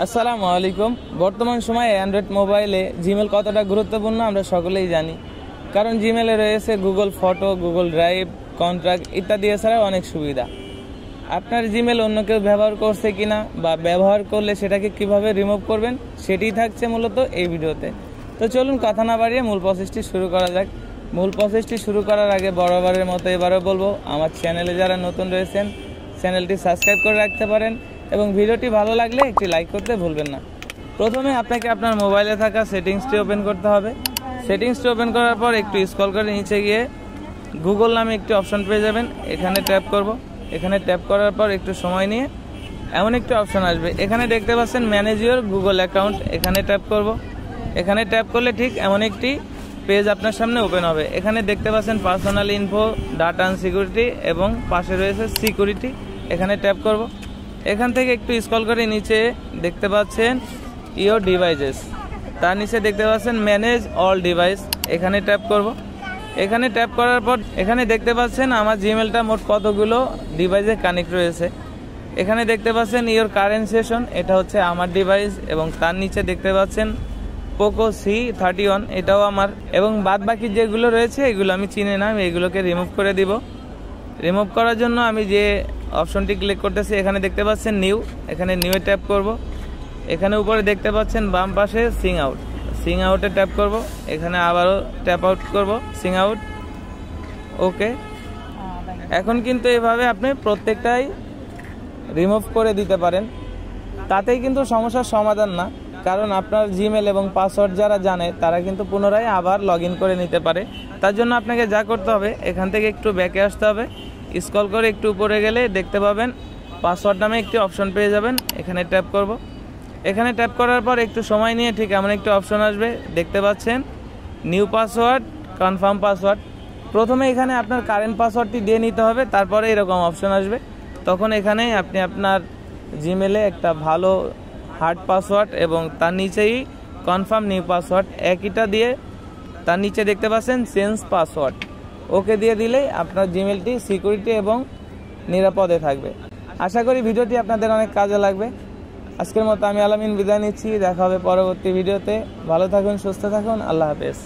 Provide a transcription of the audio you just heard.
আসসালামু আলাইকুম। বর্তমান সময়ে অ্যান্ড্রয়েড মোবাইলে জিমেল কতটা গুরুত্বপূর্ণ আমরা সকলেই জানি, কারণ জিমেলে রয়েছে Google photo, Google drive, contact ইত্যাদি এছাড়াও অনেক সুবিধা। আপনার জিমেল অন্য কেউ ব্যবহার করছে কিনা বা ব্যবহার করলে সেটাকে কিভাবে রিমুভ করবেন সেটিই থাকছে মূলত এই ভিডিওতে। তো চলুন কথা না বাড়িয়ে মূল প্রসেসটি শুরু করা যাক। মূল প্রসেসটি শুরু করার আগে বরাবরের মতো এবারও বলবো, আমার চ্যানেলে যারা নতুন রয়েছেন চ্যানেলটি সাবস্ক্রাইব করে রাখতে পারেন এবং ভিডিওটি ভালো লাগলে একটি লাইক করতে ভুলবেন না। প্রথমে আপনাকে আপনার মোবাইলে থাকা সেটিংসটি ওপেন করতে হবে। সেটিংসটি ওপেন করার পর একটু স্ক্রল করে নিচে গিয়ে গুগল নামে একটি অপশন পেয়ে যাবেন, এখানে ট্যাপ করব। এখানে ট্যাপ করার পর একটু সময় নিয়ে এমন একটি অপশন আসবে, এখানে দেখতে পাচ্ছেন ম্যানেজ ইওর গুগল অ্যাকাউন্ট, এখানে ট্যাপ করব। এখানে ট্যাপ করলে ঠিক এমন একটি পেজ আপনার সামনে ওপেন হবে। এখানে দেখতে পাচ্ছেন personal info, data and security এবং পাশে রয়েছে সিকিউরিটি, এখানে ট্যাপ করব। এখান থেকে একটু স্ক্রল করে নিচে দেখতে পাচ্ছেন ইওর ডিভাইসেস, তার নিচে দেখতে পাচ্ছেন ম্যানেজ অল ডিভাইস, এখানে ট্যাপ করব। এখানে ট্যাপ করার পর এখানে দেখতে পাচ্ছেন আমার জিমেলটা মোট কতগুলো ডিভাইসে কানেক্ট রয়েছে। এখানে দেখতে পাচ্ছেন ইওর কারেন্ট সেশন, এটা হচ্ছে আমার ডিভাইস এবং তার নিচে দেখতে পাচ্ছেন পোকো C31, এটাও আমার, এবং বাদ বাকি যেগুলো রয়েছে এগুলো আমি চিনি না, আমি এগুলোকে রিমুভ করে দিব। রিমুভ করার জন্য আমি যে অপশনটি ক্লিক করতেছি এখানে দেখতে পাচ্ছেন নিউ, এখানে নিউয়ে ট্যাপ করব। এখানে উপরে দেখতে পাচ্ছেন বাম পাশে সিং আউট, সিং আউটে ট্যাপ করব। এখানে আবারও ট্যাপ আউট করব, সিং আউট, ওকে। এখন কিন্তু এভাবে আপনি প্রত্যেকটাই রিমুভ করে দিতে পারেন, তাতেই কিন্তু সমস্যার সমাধান না, কারণ আপনার জিমেল এবং পাসওয়ার্ড যারা জানে তারা কিন্তু পুনরায় আবার লগ ইন করে নিতে পারে। তার জন্য আপনাকে যা করতে হবে এখান থেকে একটু ব্যাকে আসতে হবে, স্ক্রল করে একটু উপরে গেলে দেখতে পাবেন পাসওয়ার্ড নামে একটি অপশন পেয়ে যাবেন, এখানে ট্যাপ করব। এখানে ট্যাপ করার পর একটু সময় নিয়ে ঠিক এমন একটি অপশন আসবে, দেখতে পাচ্ছেন নিউ পাসওয়ার্ড, কনফার্ম পাসওয়ার্ড। প্রথমে এখানে আপনার কারেন্ট পাসওয়ার্ডটি দিয়ে নিতে হবে, তারপরে এরকম অপশন আসবে, তখন এখানে আপনি আপনার জিমেলে একটা ভালো হার্ড পাসওয়ার্ড এবং তার নিচেই কনফার্ম নিউ পাসওয়ার্ড একইটা দিয়ে তার নিচে দেখতে পাচ্ছেন চেঞ্জ পাসওয়ার্ড, ওকে দিয়ে দিলেই আপনার জিমেলটি সিকিউরিটি এবং নিরাপদে থাকবে। আশা করি ভিডিওটি আপনাদের অনেক কাজে লাগবে। আজকের মতো আমি আলামিন বিদায় নিচ্ছি, দেখা হবে পরবর্তী ভিডিওতে। ভালো থাকুন, সুস্থ থাকুন, আল্লাহ হাফেজ।